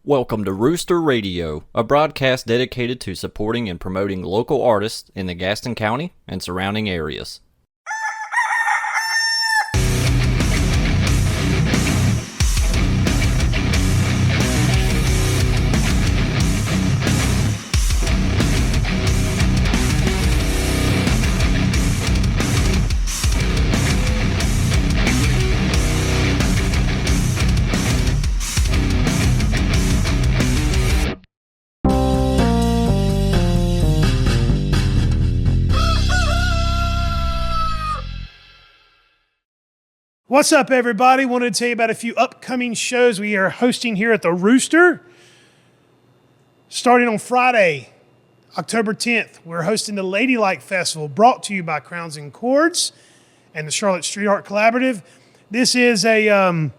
Welcome to Rooster Radio, a broadcast dedicated to supporting and promoting local artists in the Gaston County and surrounding areas. What's up, everybody? Wanted to tell you about a few upcoming shows we are hosting here at the Rooster. Starting on Friday, October 10th, we're hosting the Ladylike Festival, brought to you by Crowns and Chords and the Charlotte Street Art Collaborative. This is a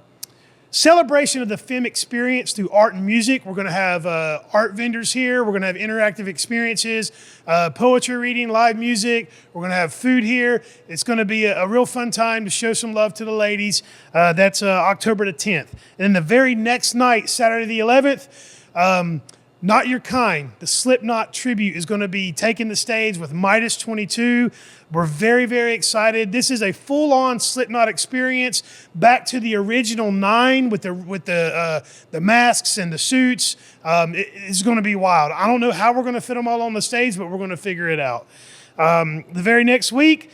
celebration of the film experience through art and music. We're going to have art vendors here. We're going to have interactive experiences, poetry reading, live music. We're going to have food here. It's going to be a real fun time to show some love to the ladies. That's October the 10th. And then the very next night, Saturday the 11th, Not Your Kind, the Slipknot tribute is going to be taking the stage with Midas 22. We're very, very excited. This is a full-on Slipknot experience, back to the original 9 with the masks and the suits. It's going to be wild. I don't know how we're going to fit them all on the stage, but we're going to figure it out. The very next week,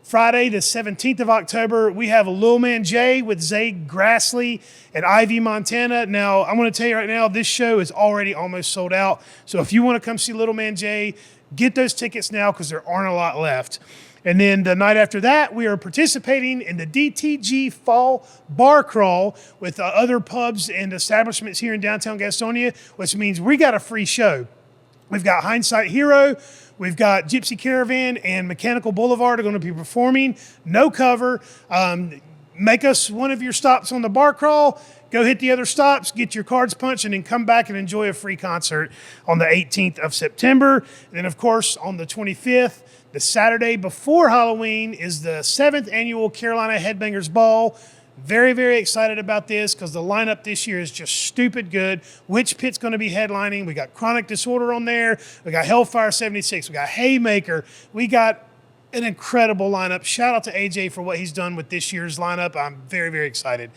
Friday, the 17th of October, we have Lil Man Jay with Zay Grassley at Ivy, Montana. Now, I'm going to tell you right now, this show is already almost sold out. So if you want to come see Lil Man Jay, get those tickets now because there aren't a lot left. And then the night after that, we are participating in the DTG Fall Bar Crawl with other pubs and establishments here in downtown Gastonia, which means we got a free show. We've got Hindsight Hero, we've got Gypsy Caravan, and Mechanical Boulevard are going to be performing. No cover. Make us one of your stops on the bar crawl. Go hit the other stops, get your cards punched, and then come back and enjoy a free concert on the 18th of September. And then, of course, on the 25th, the Saturday before Halloween, is the 7th annual Carolina Headbangers Ball. Very, very excited about this because the lineup this year is just stupid good. Witch Pit's going to be headlining. We got Chronic Disorder on there. We got Hellfire 76. We got Haymaker. We got an incredible lineup. Shout out to AJ for what he's done with this year's lineup. I'm very, very excited.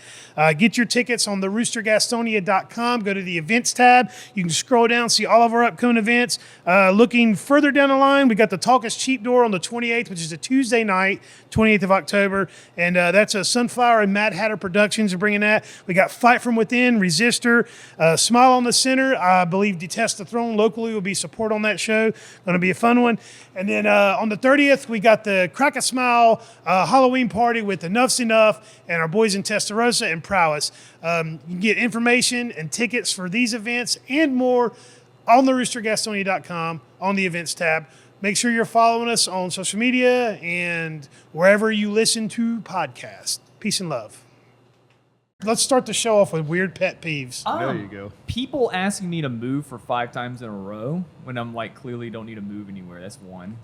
Get your tickets on theroostergastonia.com. Go to the events tab. You can scroll down, see all of our upcoming events. Looking further down the line, we got the Talk Is Cheap Door on the 28th, which is a Tuesday night, 28th of October. And that's a Sunflower and Mad Hatter Productions are bringing that. We got Fight From Within, Resistor, Smile on the Center. I believe Detest the Throne locally will be support on that show. Going to be a fun one. And then on the 30th, we got the Crack a Smile Halloween party with Enough's Enough and our boys in Testarossa and Prowess. You can get information and tickets for these events and more on theroostergastonia.com on the events tab. Make sure you're following us on social media and wherever you listen to podcasts. Peace and love. Let's start the show off with weird pet peeves. There you go. People asking me to move for 5 times in a row when I'm like clearly don't need to move anywhere. That's one.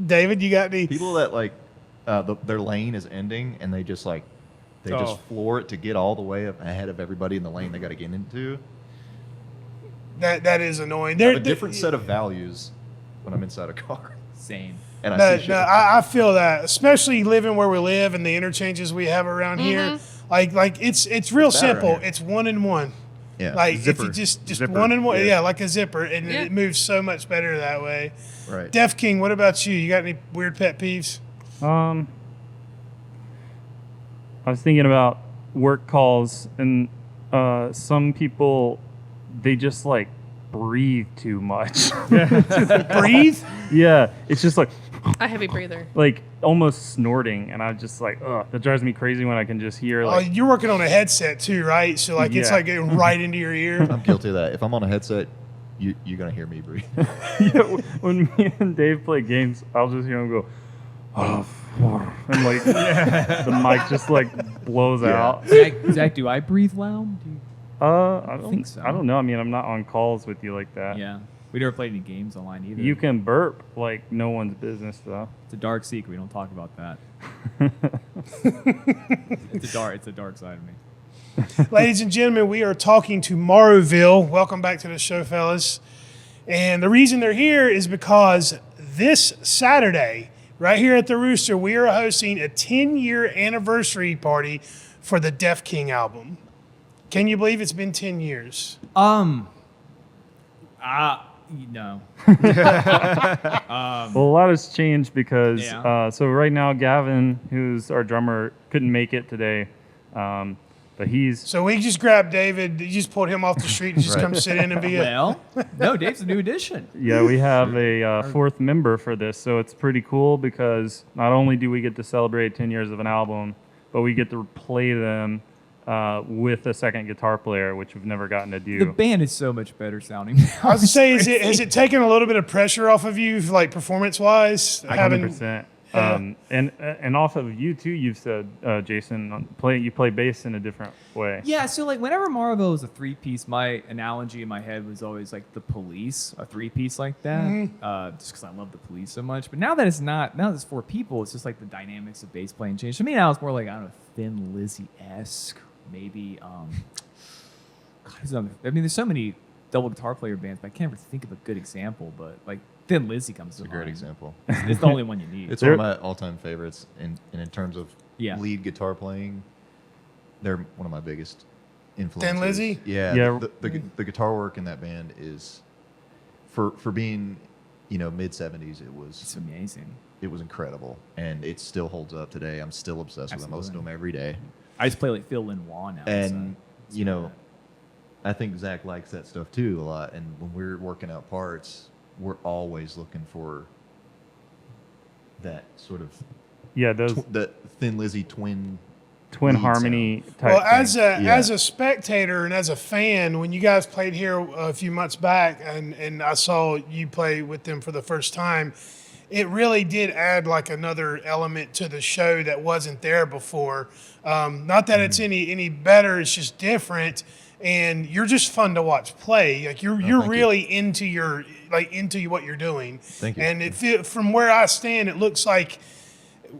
David, you got any? People that like their lane is ending and they just just floor it to get all the way up ahead of everybody in the lane they got to get into. That is annoying. I have a different set of values when I'm inside a car. Same. And I feel that, especially living where we live and the interchanges we have around here. Like it's real simple. It's 1 and 1. Yeah. Like zipper. if you just Zipper. 1 and 1, yeah, like a zipper, and it moves so much better that way. Right. Def King, what about you? You got any weird pet peeves? I was thinking about work calls, and some people, they just like breathe too much. Breathe? Yeah, it's just like A heavy breather. like almost snorting, and I'm just like, ugh, that drives me crazy when I can just hear like. You're working on a headset too, right? So like it's Yeah. like getting right into your ear. I'm guilty of that. If I'm on a headset, you're gonna hear me breathe. Yeah, when me and Dave play games, I'll just hear him go, oh, and like the mic just like blows out. Zach, do I breathe loud? I don't think so. I don't know. I mean, I'm not on calls with you like that. Yeah. We never played any games online either. You can burp like no one's business, though. It's a dark secret. We don't talk about that. It's a dark side of me. Ladies and gentlemen, we are talking to Morrowville. Welcome back to the show, fellas. And the reason they're here is because this Saturday, right here at the Rooster, we are hosting a 10-year anniversary party for the Def King album. Can you believe it's been 10 years? No. Well, a lot has changed because Yeah. so right now Gavin, who's our drummer, couldn't make it today, but he's So we just grabbed David, you just pulled him off the street and just come sit in and be a... Well, no, Dave's a new addition. yeah, we have a fourth member for this, so it's pretty cool because not only do we get to celebrate 10 years of an album, but we get to play them with a second guitar player, which we've never gotten to do. The band is so much better sounding now. I was going to say, has it taken a little bit of pressure off of you, like performance-wise? 100%. And off of you too, you've said, Jason, you play bass in a different way. Yeah, so like whenever Morrowville was a three-piece, my analogy in my head was always like the Police, a three-piece like that, just because I love the Police so much. But now that it's four people, it's just like the dynamics of bass playing changed. To me now it's more like, I don't know, Thin Lizzy-esque, maybe. There's so many double guitar player bands, but I can't ever think of a good example. But like Thin Lizzy comes to It's a mind. great example. It's the only one you need. It's one of my all-time favorites in terms of Yeah. lead guitar playing. They're one of my biggest influences. Thin Lizzy? Yeah. Yeah. The guitar work in that band is, for being, mid '70s, It's amazing. it was incredible, and it still holds up today. I'm still obsessed with them. I listen to them every day. I just play like Phil Lenoir now. And so I think Zach likes that stuff too a lot. And when we're working out parts, we're always looking for that sort of Yeah, those the Thin Lizzy twin twin lead harmony sound. type. Well, as thing. a spectator and as a fan, when you guys played here a few months back, and I saw you play with them for the first time, it really did add like another element to the show that wasn't there before. Not that it's any better; it's just different, and you're just fun to watch play. Like you're thank really into what you're doing. Thank you. And from where I stand, it looks like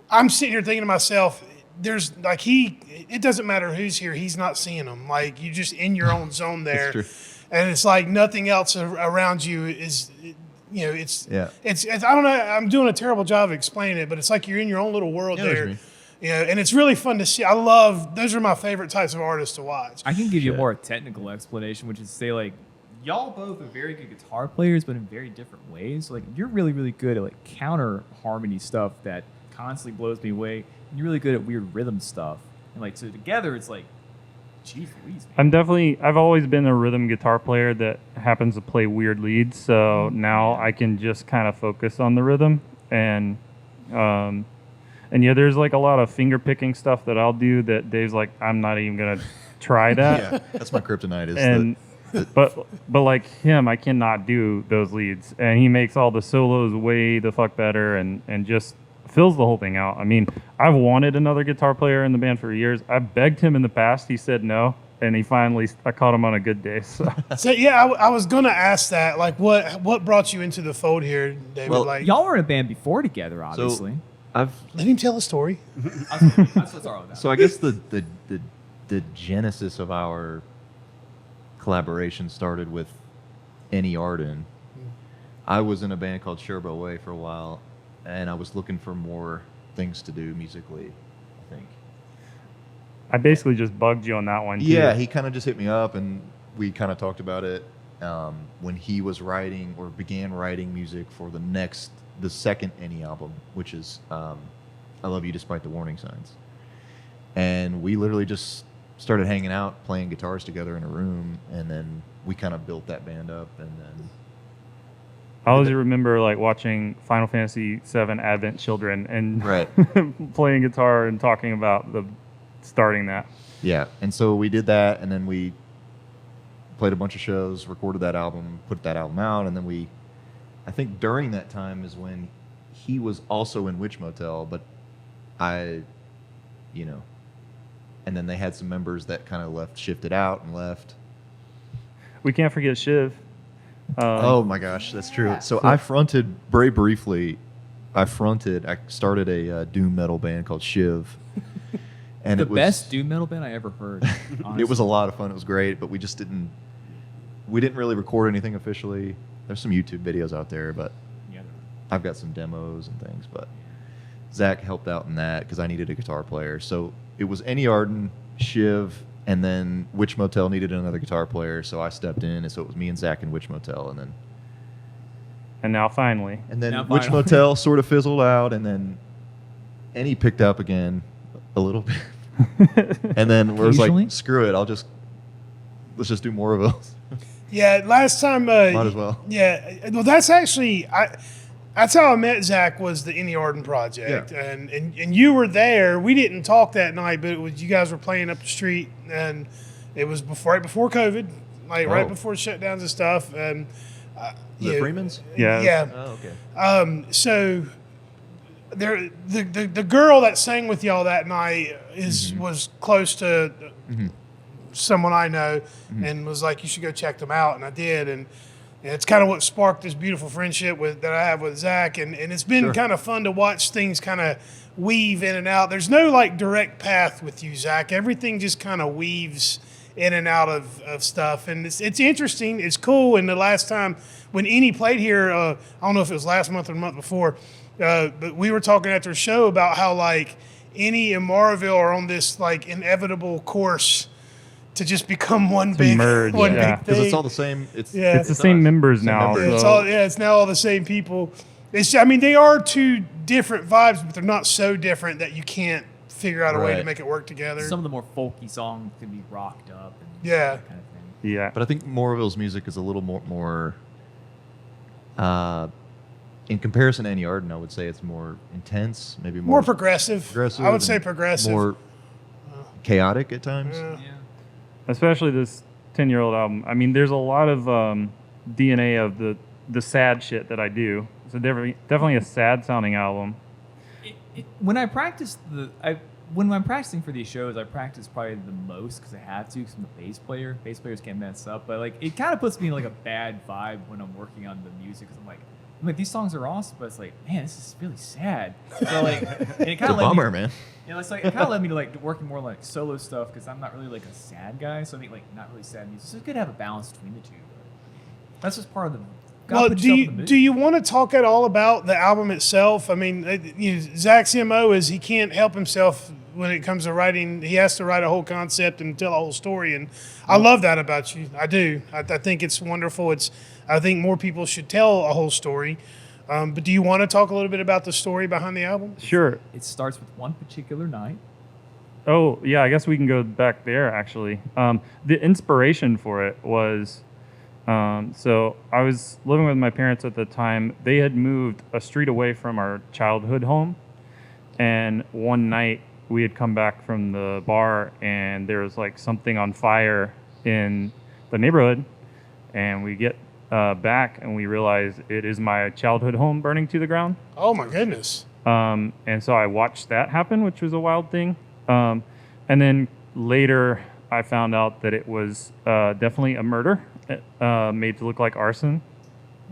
I'm sitting here thinking to myself, there's like it doesn't matter who's here, he's not seeing them. Like you just in your own zone there, true. and it's like nothing else around you is, it's Yeah. it's I don't know. I'm doing a terrible job of explaining it, but it's like you're in your own little world Yeah, I know what there. you mean. And it's really fun to see. Those are my favorite types of artists to watch. I can give you a more technical explanation, which is to say like y'all both are very good guitar players, but in very different ways. Like you're really, really good at like counter harmony stuff that constantly blows me away. And you're really good at weird rhythm stuff. And like so together it's like, geez Louise, man. I've always been a rhythm guitar player that happens to play weird leads. So now I can just kind of focus on the rhythm and yeah, there's like a lot of finger picking stuff that I'll do that Dave's like, I'm not even gonna try that. Yeah, that's my kryptonite. Is And but like him, I cannot do those leads, and he makes all the solos way the fuck better, and just fills the whole thing out. I mean, I've wanted another guitar player in the band for years. I begged him in the past. He said no, and I caught him on a good day. So So yeah, I was gonna ask that. Like, what brought you into the fold here, David? Well, like, Y'all were in a band before together, obviously. let him tell a story. That's what's wrong with that. So I guess the genesis of our collaboration started with Any Arden. I was in a band called Sherbo Way for a while, and I was looking for more things to do musically, I think. I basically just bugged you on that one. Too. Yeah, he kind of just hit me up, and we kind of talked about it when he was writing or began writing music for the second Any album, which is I Love You Despite the Warning Signs. And we literally just started hanging out, playing guitars together in a room, and then we kind of built that band up, and then I always remember like watching Final Fantasy VII Advent Children and Right. playing guitar and talking about starting that. Yeah, and so we did that, and then we played a bunch of shows, recorded that album, put that album out, and then I think during that time is when he was also in Witch Motel, but and then they had some members that kind of shifted out and left. We can't forget Shiv. Oh my gosh, that's true. So I fronted very briefly. I started a doom metal band called Shiv, and The it was best doom metal band I ever heard. It was a lot of fun. It was great, but we didn't really record anything officially. There's some YouTube videos out there, but Yeah. I've got some demos and things. But Zach helped out in that because I needed a guitar player. So it was Any Arden, Shiv, and then Witch Motel needed another guitar player, so I stepped in, and so it was me and Zach and Witch Motel, and now finally. Now Witch finally. Motel sort of fizzled out, and then Any picked up again a little bit, and then we was Occasionally? like, screw it, let's just do Morrowville. Yeah, last time. Might as well. Yeah, well, that's actually that's how I met Zach, was the Any Arden project, Yeah. and you were there. We didn't talk that night, but it was, you guys were playing up the street, and it was right before COVID, like right Oh. before shutdowns and stuff, and The Freemans? Yeah. yeah. Oh, okay. So there, the girl that sang with y'all that night was close to someone I know, and was like, you should go check them out, and I did, and it's kind of what sparked this beautiful friendship that I have with Zach, and it's been Sure. kind of fun to watch things kind of weave in and out. There's no like direct path with you, Zach. Everything just kind of weaves in and out of stuff, and it's interesting. It's cool. And the last time when Any played here, I don't know if it was last month or the month before, but we were talking after the show about how like Any and Morrowville are on this like inevitable course to just become one big merge, one yeah. big Because thing. it's all the same. Yeah. It's the same us. members Same now. members. It's so- all, it's now all the same people. I mean, they are two different vibes, but they're not so different that you can't figure out a way to Right. make it work together. Some of the more folky songs can be rocked up. And Yeah. that kind of thing. Yeah. But I think Morrowville's music is a little more in comparison to Any Arden, I would say it's more intense, maybe more progressive. progressive I would say and progressive. more chaotic at times. Yeah. Yeah. Especially this 10-year-old album. I mean, there's a lot of DNA of the sad shit that I do. It's definitely a sad sounding album. When I practice when I'm practicing for these shows, I practice probably the most because I have to, because I'm a bass player. Bass players can't mess up, but like it kind of puts me in like a bad vibe when I'm working on the music, because I'm like these songs are awesome, but it's like, man, this is really sad. So like, and it It's kind a of bummer, man. You know, it's like it kind of led me to like working more like solo stuff, because I'm not really like a sad guy. So I think like not really sad music. So it's good to have a balance between the two. But that's just part of the. gotta Well, put do yourself you in the mood. do you want to talk at all about the album itself? I mean, Zach's MO is he can't help himself when it comes to writing. He has to write a whole concept and tell a whole story, and I love that about you. I do. I think it's wonderful. I think more people should tell a whole story. But do you want to talk a little bit about the story behind the album? Sure. It starts with one particular night. Oh, yeah, I guess we can go back there, actually. The inspiration for it was, so I was living with my parents at the time. They had moved a street away from our childhood home. And one night we had come back from the bar, and there was like something on fire in the neighborhood. And we get back and we realize it is my childhood home burning to the ground. Oh my goodness! And so I watched that happen, which was a wild thing. And then later I found out that it was definitely a murder made to look like arson.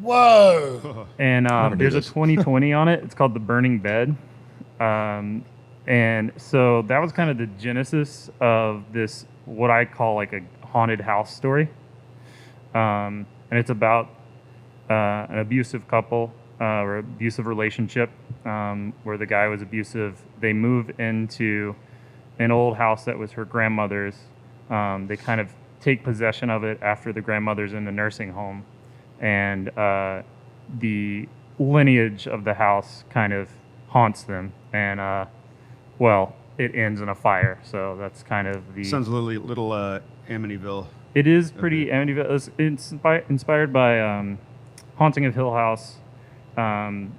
Whoa! And Never knew there's a this. 2020 on it. It's called The Burning Bed. And so that was kind of the genesis of this, what I call like a haunted house story. And it's about an abusive couple or abusive relationship where the guy was abusive. They move into an old house that was her grandmother's. They kind of take possession of it after the grandmother's in the nursing home. And the lineage of the house kind of haunts them. And, well, it ends in a fire. So that's kind of the... Sounds a little Amityville. It is pretty Amityville. It's inspired by Haunting of Hill House. I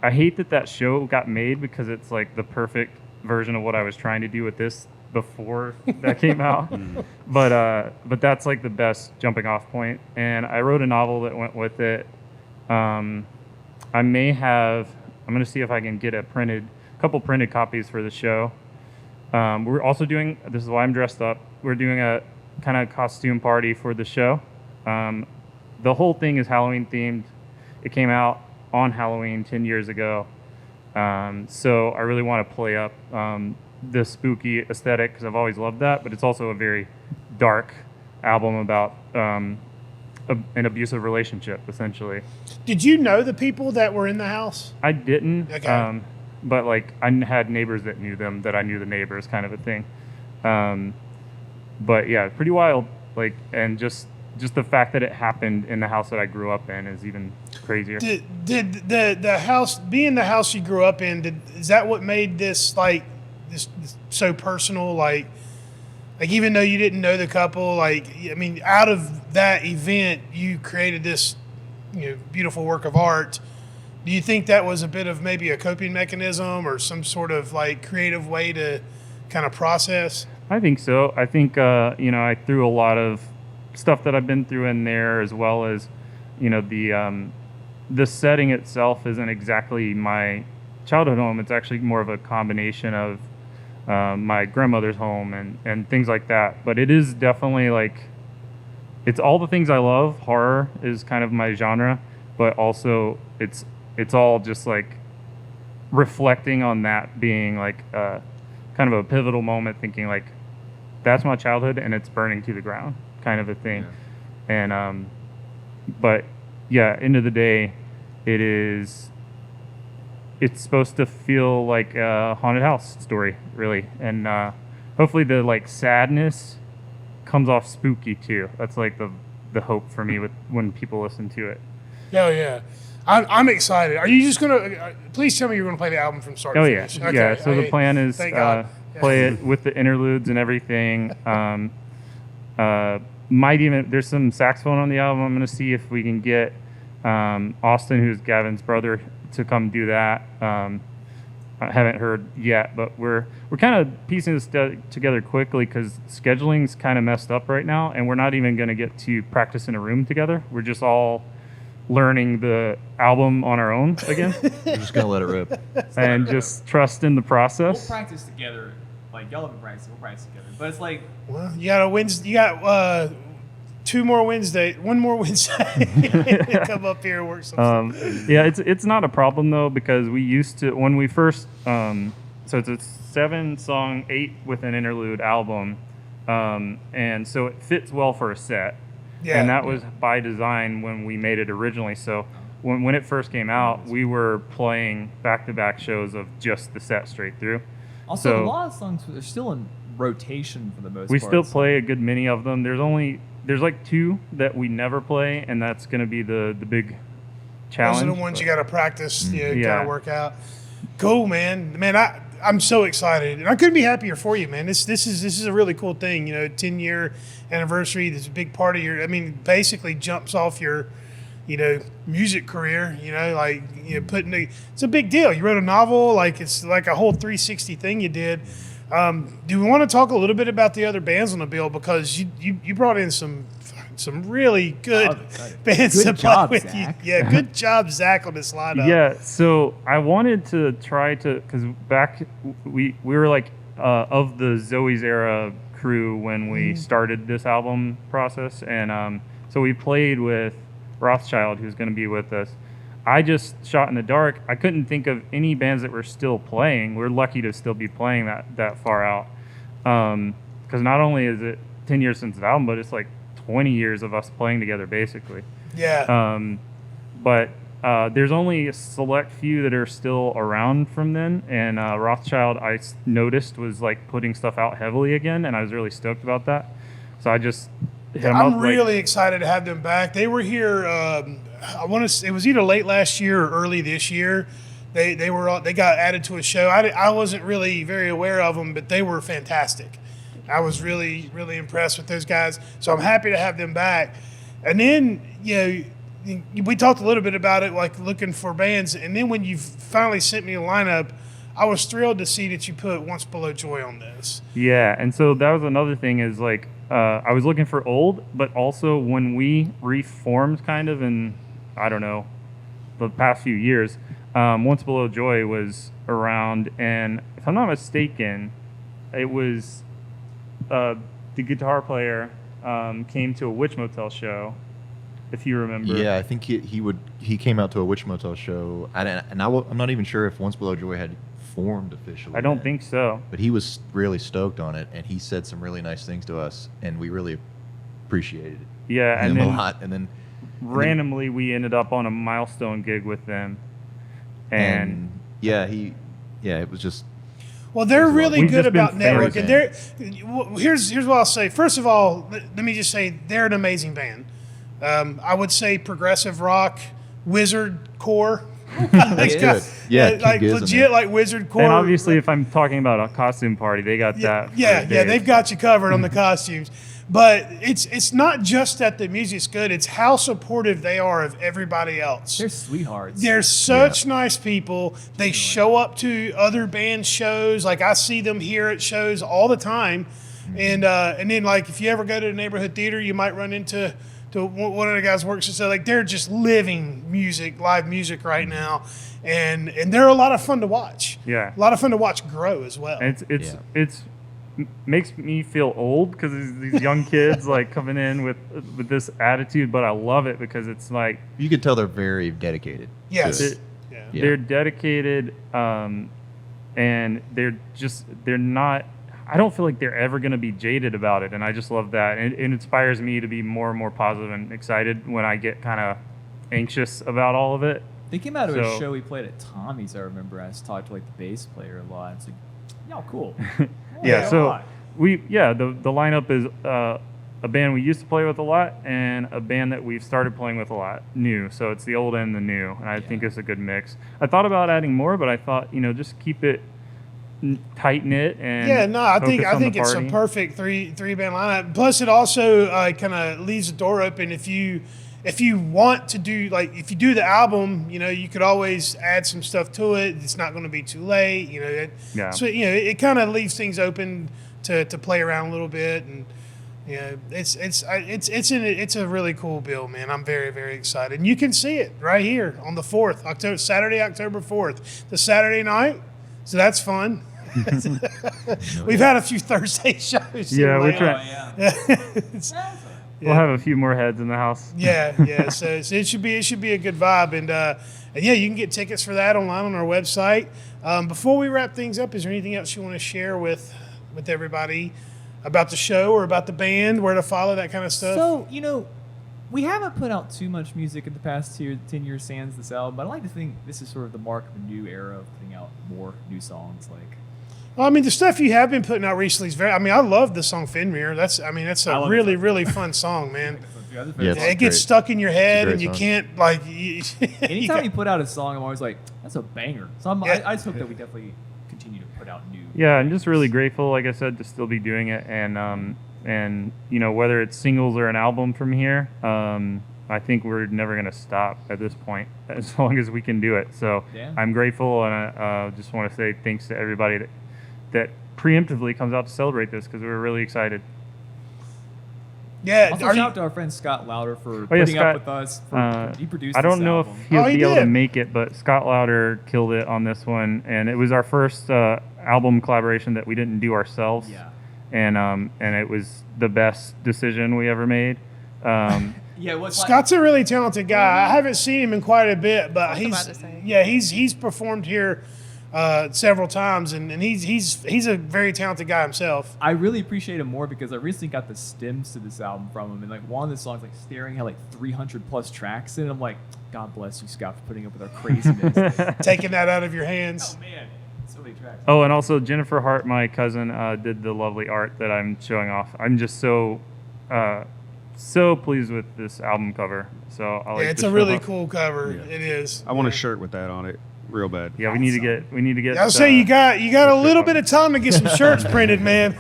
hate that show got made, because it's like the perfect version of what I was trying to do with this before that came out. But that's like the best jumping off point. And I wrote a novel that went with it. I'm going to see if I can get a couple printed copies for the show. We're also doing, this is why I'm dressed up, we're doing a kind of costume party for the show. the whole thing is Halloween themed. It came out on Halloween 10 years ago. So I really want to play up the spooky aesthetic because I've always loved that, but it's also a very dark album about an abusive relationship, essentially. Did you know the people that were in the house? I didn't, Okay. but like I had neighbors that knew them, that I knew the neighbors, kind of a thing. But yeah, pretty wild. Like, and just the fact that it happened in the house that I grew up in is even crazier. Did the house, being the house you grew up in, is that what made this like this so personal? Like even though you didn't know the couple, like I mean, out of that event, you created this beautiful work of art. Do you think that was a bit of maybe a coping mechanism or some sort of like creative way to kind of process? I think so. I think I threw a lot of stuff that I've been through in there, as well as the setting itself isn't exactly my childhood home. It's actually more of a combination of my grandmother's home and things like that. But it is definitely like, it's all the things I love. Horror is kind of my genre, but also it's all just like reflecting on that being like kind of a pivotal moment, thinking like that's my childhood and it's burning to the ground, kind of a thing. Yeah. And but yeah, end of the day, it's supposed to feel like a haunted house story, really. And hopefully the like sadness comes off spooky too. That's like the hope for me with when people listen to it. Oh yeah, I'm excited. Are you just gonna? Please tell me you're gonna play the album from start to finish. Yeah, yeah. So the plan is thank God. Play it with the interludes and everything. Might even, there's some saxophone on the album. I'm gonna see if we can get Austin, who's Gavin's brother, to come do that. I haven't heard yet, but we're kind of piecing this together quickly because scheduling's kind of messed up right now, and we're not even going to get to practice in a room together. We're just all learning the album on our own again. We're just gonna let it rip. And just trust in the process. We'll practice together. Like, y'all have been practicing, we'll practice together. But it's like, well, you got a Wednesday. You got one more Wednesday to come up here and work some stuff. Yeah, it's not a problem though, because we used to, when we first so it's a 7-song 8 with an interlude album, and so it fits well for a set. Yeah. And that was by design when we made it originally. So when it first came out, we were playing back-to-back shows of just the set straight through. also, So- a lot of songs are still in rotation for the most We part. still play a good many of them. There's like 2 that we never play, and that's going to be the big challenge. Those are the ones you got to practice, kind Yeah. of work out. Cool, man. I'm so excited, and I couldn't be happier for you, man. This is a really cool thing. 10-year anniversary. This is a big part of your. I mean, basically jumps off your, music career. It's a big deal. You wrote a novel. Like it's like a whole 360 thing you did. Do we want to talk a little bit about the other bands on the bill, because you brought in some really good bands Good to job, play with Zach. you. Yeah, good job, Zach, on this lineup. Yeah, so I wanted to try to, because back we were like of the Zoe's era crew when we started this album process, and so we played with Rothschild, who's going to be with us. I just shot in the dark. I couldn't think of any bands that were still playing. We're lucky to still be playing that far out, because not only is it 10 years since the album, but it's like 20 years of us playing together, basically. Yeah. But there's only a select few that are still around from then, and Rothschild, I noticed, was like putting stuff out heavily again, and I was really stoked about that. So I just hit them I'm up. really excited to have them back. They were here. I want to say it was either late last year or early this year. They got added to a show. I wasn't really very aware of them, but they were fantastic. I was really, really impressed with those guys. So I'm happy to have them back. And then, we talked a little bit about it, like looking for bands. And then when you finally sent me a lineup, I was thrilled to see that you put Once Below Joy on this. Yeah, and so that was another thing is like I was looking for old, but also when we reformed kind of in, I don't know, the past few years, Once Below Joy was around, and if I'm not mistaken, it was the guitar player came to a Witch Motel show, if you remember. Yeah, I think he came out to a Witch Motel show, I'm not even sure if Once Below Joy had formed officially. I don't then. think so. But he was really stoked on it, and he said some really nice things to us, and we really appreciated Yeah, him and a then lot. And then randomly we ended up on a milestone gig with them, and it was just. Well, they're There's a lot. really We've good just been about networking. fans. Here's what I'll say. First of all, let me just say they're an amazing band. I would say progressive rock, wizard core. That's good. Yeah, keep like Giz in legit, there. like wizard core. and obviously if I'm talking about a costume party, they got that. Yeah, for days. they've got you covered on the costumes. But it's not just that the music's good; it's how supportive they are of everybody else. They're sweethearts. They're such nice people. They show up to other band shows. Like I see them here at shows all the time, and then like if you ever go to the neighborhood theater, you might run into one of the guys works and say like they're just living music, live music right now, and they're a lot of fun to watch. Yeah. A lot of fun to watch grow as well. And it's makes me feel old because these young kids like coming in with this attitude, but I love it because it's like You could tell they're very dedicated. Yes. to it. Yeah. Yeah. they're dedicated, and they're not. I don't feel like they're ever going to be jaded about it, and I just love that. And it inspires me to be more and more positive and excited when I get kind of anxious about all of it. They came out of a So- show we played at Tommy's. I remember I talked to like the bass player a lot. It's like, y'all cool. Yeah, a so lot. the lineup is a band we used to play with a lot and a band that we've started playing with a lot, new. So it's the old and the new, and I think it's a good mix. I thought about adding more, but I thought just keep it tight knit and Yeah, no, I think focus on the it's a party. perfect three band lineup. Plus, it also kind of leaves the door open if you want to do if you do the album, you could always add some stuff to it. It's not going to be too late, Yeah. So it kind of leaves things open to play around a little bit, and it's a really cool bill, man. I'm very, very excited, and you can see it right here on the 4th, Saturday, October 4th, the Saturday night. So that's fun. We've had a few Thursday shows. Yeah, we're lately. trying. It's- We'll have a few more heads in the house. yeah. So it should be a good vibe, and yeah, you can get tickets for that online on our website. Before we wrap things up, is there anything else you want to share with everybody about the show or about the band, where to follow, that kind of stuff? So, we haven't put out too much music in the past 10 years sans this album, but I like to think this is sort of the mark of a new era of putting out more new songs. Well, I mean, the stuff you have been putting out recently is very. I mean, I love the song Fenrir. That's a really, really fun song, man. Yeah, It gets great. stuck in your head, great and you song. can't Anytime you put out a song, I'm always like, that's a banger. So Yeah. I just hope that we definitely continue to put out new. Yeah, I'm just really grateful, like I said, to still be doing it, and whether it's singles or an album from here, I think we're never gonna stop at this point as long as we can do it. So Yeah. I'm grateful, and I just want to say thanks to everybody that preemptively comes out to celebrate this because we're really excited. Yeah, Also, are shout you- out to our friend Scott Louder for Oh, yeah, putting Scott, up with us. He produced I don't this know album. if he'll Oh, he be able to did. make it, but Scott Louder killed it on this one, and it was our first album collaboration that we didn't do ourselves. Yeah. And it was the best decision we ever made. Yeah, what's Scott's a really talented guy. I haven't seen him in quite a bit, but about to say. he's performed here several times, and he's a very talented guy himself. I really appreciate him more because I recently got the stems to this album from him, and like one of the songs, like Staring, had like 300 plus tracks in it. I'm like, God bless you, Scott, for putting up with our craziness. Taking that out of your hands. Oh man, so many tracks. Oh, and also Jennifer Hart, my cousin, did the lovely art that I'm showing off. I'm just so pleased with this album cover. So I like Yeah, it's to a show really off. cool cover. Yeah. It is. I want a shirt with that on it, real bad. Yeah, we need to get. I'll say you got a little bit of time to get some shirts printed, man.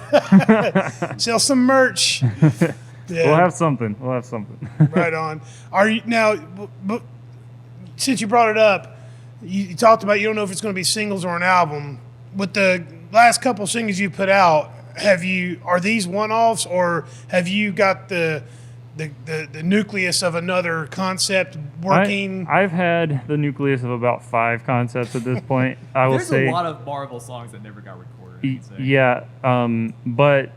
Sell some merch. Yeah. We'll have something. Right on. Are you now? Since you brought it up, you talked about you don't know if it's going to be singles or an album. With the last couple singles you put out, are these one-offs, or have you got the nucleus of another concept working? I've had the nucleus of about 5 concepts at this point. I will There's say. a lot of Marvel songs that never got recorded. I would say. Yeah, but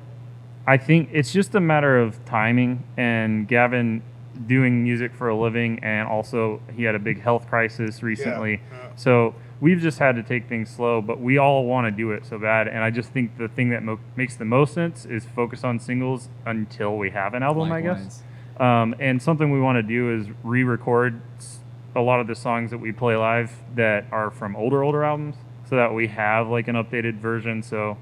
I think it's just a matter of timing. And Gavin doing music for a living, and also he had a big health crisis recently. Yeah. So we've just had to take things slow, but we all want to do it so bad. And I just think the thing that makes the most sense is focus on singles until we have an album, I guess. And something we want to do is re-record a lot of the songs that we play live that are from older albums, so that we have like an updated version. So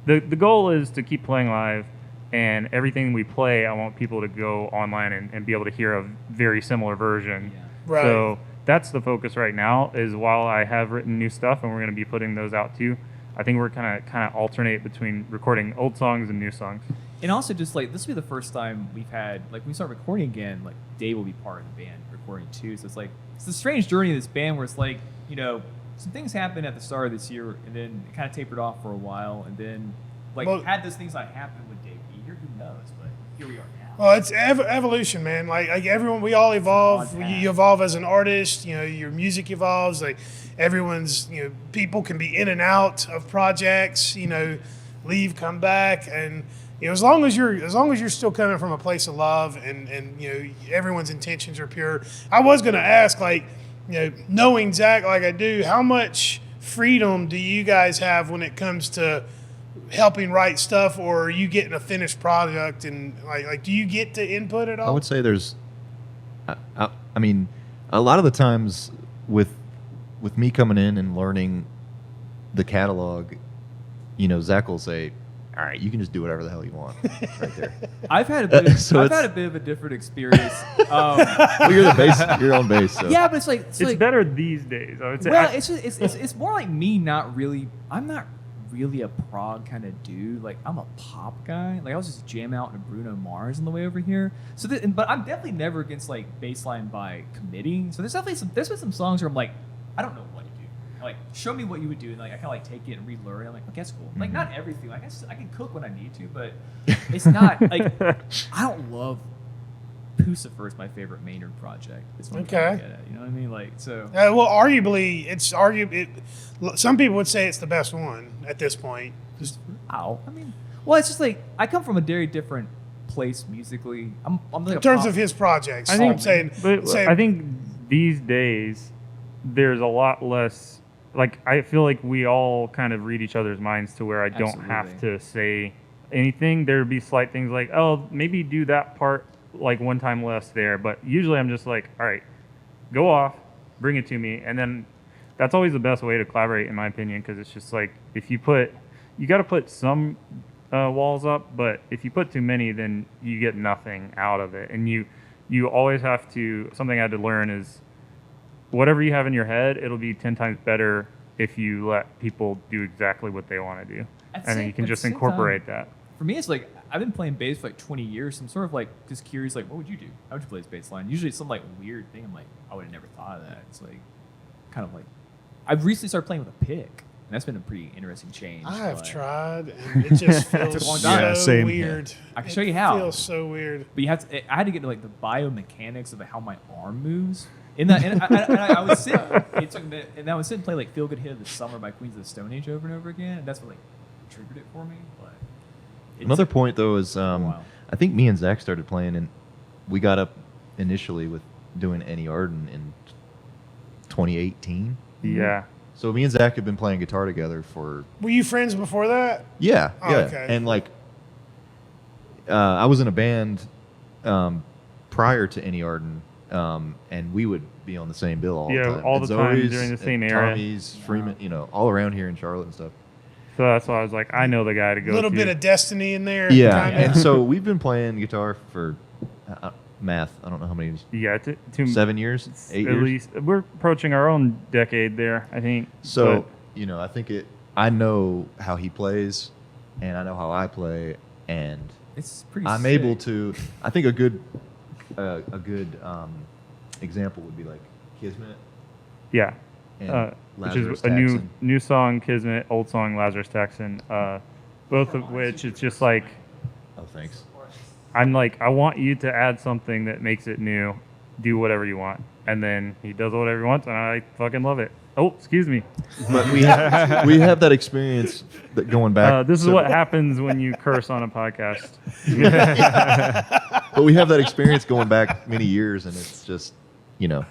the goal is to keep playing live, and everything we play, I want people to go online and be able to hear a very similar version. Yeah. Right. So that's the focus right now, is while I have written new stuff and we're going to be putting those out too, I think we're kind of alternate between recording old songs and new songs. And also, just like this will be the first time we've had, like, when we start recording again, like Dave will be part of the band recording too. So it's like it's a strange journey of this band where it's like, you know, some things happened at the start of this year, and then it kind of tapered off for a while, and then like had those things not happen with Dave be here, who knows? But here we are now. Well, it's evolution, man. Like everyone, we all evolve. You evolve as an artist. You know, your music evolves. Like everyone's, you know, people can be in and out of projects. You know, leave, come back, and you know, as long as you're still coming from a place of love, and you know, everyone's intentions are pure. I was gonna ask, like, you know, knowing Zach like I do, how much freedom do you guys have when it comes to helping write stuff, or are you getting a finished product, and like do you get to input at all? I would say there's, I mean, a lot of the times with me coming in and learning the catalog, you know, Zach will say, all right, you can just do whatever the hell you want right there. I've had a bit of a different experience. Well, you're the bass, you're on bass. So. Yeah, but it's like It's better these days, I would say. Well, it's more like me not really. I'm not really a prog kind of dude. Like, I'm a pop guy. Like, I was just jamming out to Bruno Mars on the way over here. So, but I'm definitely never against like bassline by committing. So there's been some songs where I'm like, I don't know what to do. Like, show me what you would do, and like I kind of like take it and relearn. I'm like, okay, that's cool. Mm-hmm. Like, not everything. Like, I can cook when I need to, but it's not like I don't love. Pucifer is my favorite Maynard project. It's what I'm trying to get at, you know what I mean? Like, so. Well, arguably, some people would say it's the best one at this point. I mean, well, it's just like I come from a very different place musically. I'm like In terms of his projects, I think, I'm saying, I think these days there's a lot less. Like, I feel like we all kind of read each other's minds to where I don't have to say anything. There'd be slight things like, oh, maybe do that part like one time less there, but usually I'm just like, all right, go off, bring it to me, and then that's always the best way to collaborate, in my opinion, because it's just like, if you got to put some walls up, but if you put too many, then you get nothing out of it, and you always have to. Something I had to learn is whatever you have in your head, it'll be 10 times better if you let people do exactly what they want to do, and then you can just incorporate that. For me, it's like I've been playing bass for like 20 years. So I'm sort of like just curious, like, what would you do? How would you play this bass line? Usually it's some like weird thing. I'm like, I would have never thought of that. It's like kind of like I've recently started playing with a pick, and that's been a pretty interesting change. I have tried, and it just feels so weird. I can show you how. It feels so weird. But I had to get into like the biomechanics of how my arm moves. And I would sit. It took a minute, and I would sit and play like "Feel Good Hit of the Summer" by Queens of the Stone Age over and over again, and that's what like triggered it for me. But another point though is I think me and Zach started playing, and we got up initially with doing Any Arden in 2018. Yeah. So me and Zach have been playing guitar together for. Were you friends before that? Yeah, Oh, yeah, okay. and like, I was in a band prior to Any Arden, and we would be on the same bill all the time. all the time Zoe's during the same and era. Tommy's, Freeman, you know, all around here in Charlotte and stuff. So that's why I was like, I know the guy to go A little to. bit of destiny in there. Yeah, kinda. and so we've been playing guitar for math. I don't know how many. Yeah, 7 years, 8 at years. least. We're approaching our own decade there, I think. So you know, I think I know how he plays, and I know how I play, and it's pretty. I'm sick. able to. I think a good example would be like Kismet. Yeah. And Which Lazarus is a Taxon. new song, Kismet, old song, Lazarus Taxon. Both of which it's just like, Oh, thanks. I'm like, I want you to add something that makes it new. Do whatever you want. And then he does whatever he wants, and I fucking love it. Oh, excuse me. But we have that experience that going back. This is what happens when you curse on a podcast. but we have that experience going back many years, and it's just, you know,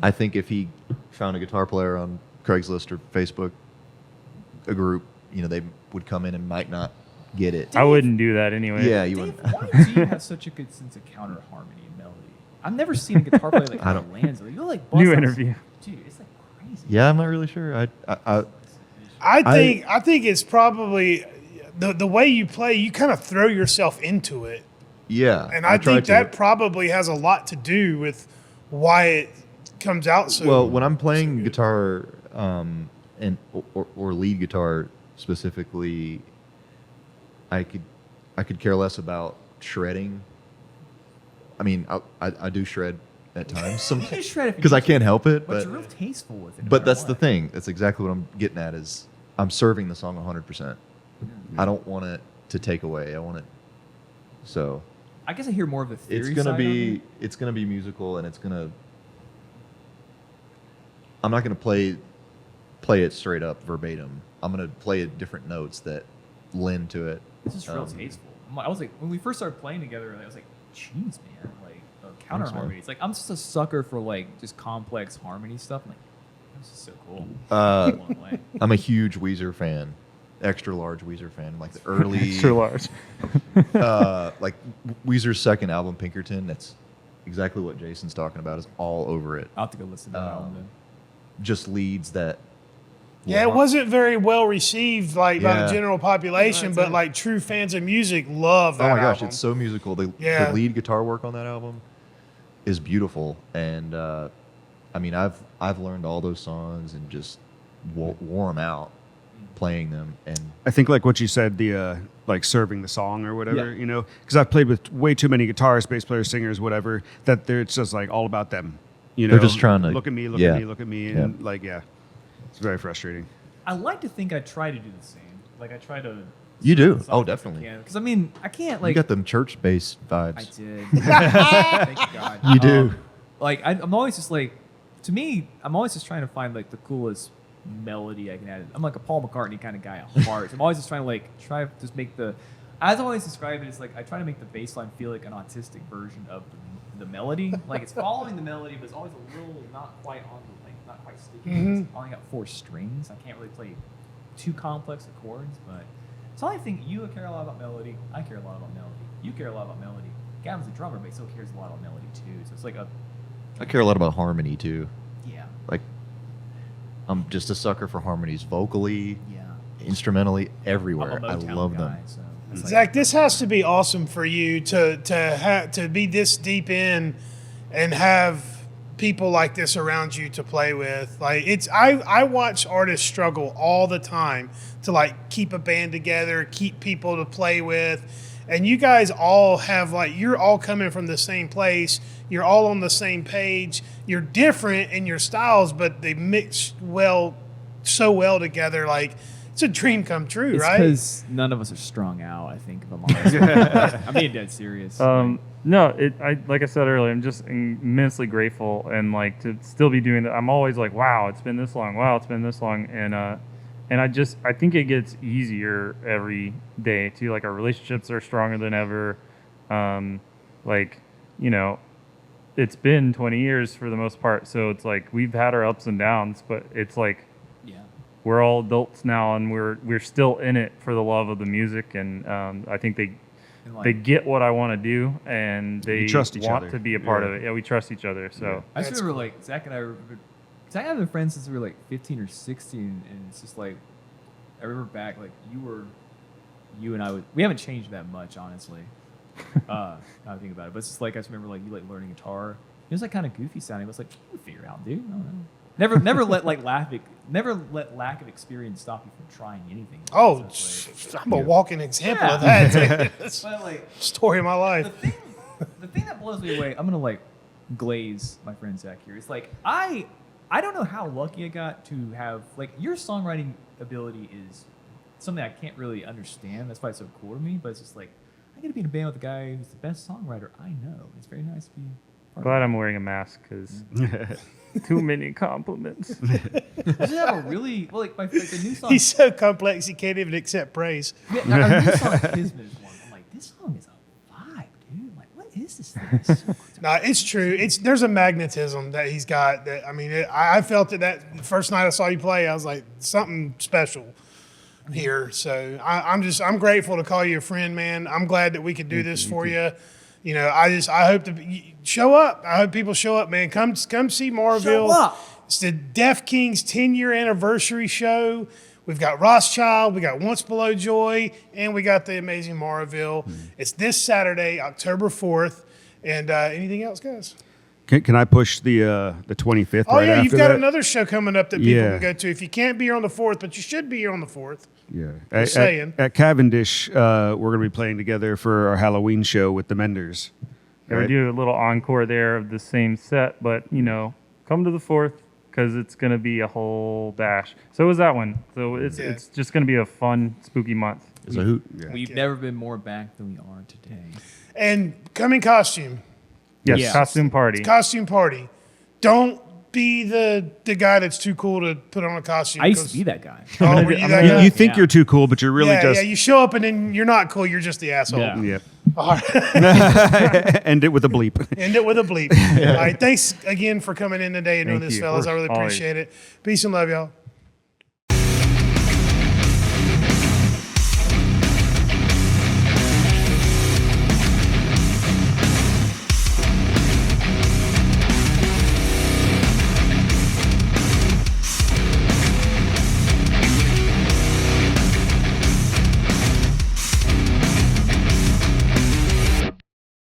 I think if he found a guitar player on Craigslist or Facebook, a group, you know, they would come in and might not get it. I wouldn't do that anyway. Yeah, you Dave, wouldn't. why do you have such a good sense of counter harmony and melody? I've never seen a guitar player like I don't- lands. You're like bust New out- interview. dude. It's like crazy. Yeah, I'm not really sure. I think it's probably the way you play. You kind of throw yourself into it, Yeah, and I try think to. that probably has a lot to do with why it comes out so. Well, when I'm playing guitar, and or lead guitar specifically, I could care less about shredding. I mean, I do shred at times, You can shred if you because I need to, can't help it. but But you're real tasteful with it. no but matter that's the what. thing. That's exactly what I'm getting at. Is I'm serving the song 100%. I don't want it to take away. I want it. So I guess I hear more of the theory it's gonna side of be it. it's gonna be musical, and it's gonna. I'm not gonna play it straight up verbatim. I'm gonna play different notes that lend to it. It's just real tasteful. I was like, when we first started playing together, I was like, jeez, man, like counter Thanks, man. harmonies. Like I'm just a sucker for like just complex harmony stuff. I'm like, this is so cool. Blown away. I'm a huge Weezer fan, extra large Weezer fan. Like the early, Extra large. like Weezer's second album, Pinkerton. That's exactly what Jason's talking about. Is all over it. I'll have to go listen to that album then. Just leads that. yeah, it wasn't very well received like by Yeah. the general population, That's but it. like true fans of music love that Oh my gosh, album. it's so musical. The Yeah. lead guitar work on that album is beautiful, and I mean, I've learned all those songs and just wore them out playing them, and I think like what you said, the like serving the song or whatever, Yeah. you know, because I've played with way too many guitarists, bass players, singers, whatever, that it's just like all about them. You know, They're just trying to- look at me, look yeah. at me, look at me, and like it's very frustrating. I like to think I try to do the same. Like I try to. You do. Oh, definitely. Because I mean, I can't like. you got them church bass I vibes. did. Thank you, God. You do. Like I'm always just like, to me, I'm always just trying to find like the coolest melody I can add. I'm like a Paul McCartney kind of guy at heart. So I'm always just trying to like just make the. As I always describe it, it's like I try to make the bass line feel like an autistic version of the melody. Like it's following the melody, but it's always a little not quite on the like not quite sticky. It's only got 4 strings. I can't really play too complex of chords, but so I think you care a lot about melody. I care a lot about melody. You care a lot about melody. Gavin's a drummer, but he still cares a lot about melody too. So it's like a I care a lot about harmony too. yeah, Like, I'm just a sucker for harmonies, vocally, yeah. instrumentally, I'm everywhere. a I Motown love guy, them. So it's like- Zach, this has to be awesome for you to be this deep in and have people like this around you to play with. Like I watch artists struggle all the time to like keep a band together, keep people to play with. And you guys all have like, you're all coming from the same place. You're all on the same page. You're different in your styles, but they mix so well together. Like it's a dream come true, It's right? because none of us are strung out. I think, if I'm honest. I'm being dead serious. No, like I said earlier, I'm just immensely grateful and like to still be doing that. I'm always like, wow, it's been this long. Wow, it's been this long, and I think it gets easier every day too. Like our relationships are stronger than ever. Like, you know, it's been 20 years for the most part, so it's like we've had our ups and downs, but it's like yeah. we're all adults now, and we're still in it for the love of the music, and I think And like, they get what I want to do, and they You trust each want other. to be a part Yeah. of it. Yeah, we trust each other. So I just That's remember like Zach and I have been friends since we were like 15 or 16, and it's just like I remember back like you and I we haven't changed that much, honestly. Now I think about it, but it's just like I just remember like you like learning guitar. It was like kind of goofy sounding. But it's like you can figure it out, dude. I don't know. Never let lack of experience stop you from trying anything. Oh, So it's like- I'm a walking example of Yeah. that. That's but like story of my life. the thing that blows me away, I'm gonna like glaze my friend Zach here. It's like I don't know how lucky I got to have like your songwriting ability is something I can't really understand. That's why it's so cool to me. But it's just like I get to be in a band with a guy who's the best songwriter I know. It's very nice to be. Part glad of I'm wearing a mask because too many compliments. it. Does it have a really well like the new song? He's so complex he can't even accept praise. Yeah, our new song Kismet is one. I'm like, this song is a vibe, dude. I'm like, what is this thing? No, it's true. There's a magnetism that he's got. That I mean, I felt it that the first night I saw you play. I was like, something special here. So I'm grateful to call you a friend, man. I'm glad that we could do this for you. You know, I hope to show up. I hope people show up, man. Come see Morrowville. Show up. It's the Deaf Kings 10-year anniversary show. We've got Rothschild, we got Once Below Joy, and we got the amazing Morrowville. It's this Saturday, October 4th. And anything else, guys? Can I push the 25th? Oh, right yeah, after you've got that? another show coming up that people Yeah. can go to. If you can't be here on the 4th, but you should be here on the 4th. Yeah. Just saying. At Cavendish, we're going to be playing together for our Halloween show with the Menders. Yeah, we do a little encore there of the same set, but come to the 4th because it's gonna be a whole bash. So is that one. So it's just gonna be a fun, spooky month. It's a hoot. Yeah. We've never been more back than we are today. And come in costume. Yes, Yeah. costume party. Costume party. Don't be the guy that's too cool to put on a costume. I used to 'cause- be that guy. Oh, were you that guy? You think Yeah. you're too cool, but you're really yeah, just. you show up and then you're not cool. You're just the asshole. Yeah. Yeah. All right. End it with a bleep. End it with a bleep. All right. Thanks again for coming in today and doing Thank this, you. fellas. I really Always. appreciate it. Peace and love, y'all.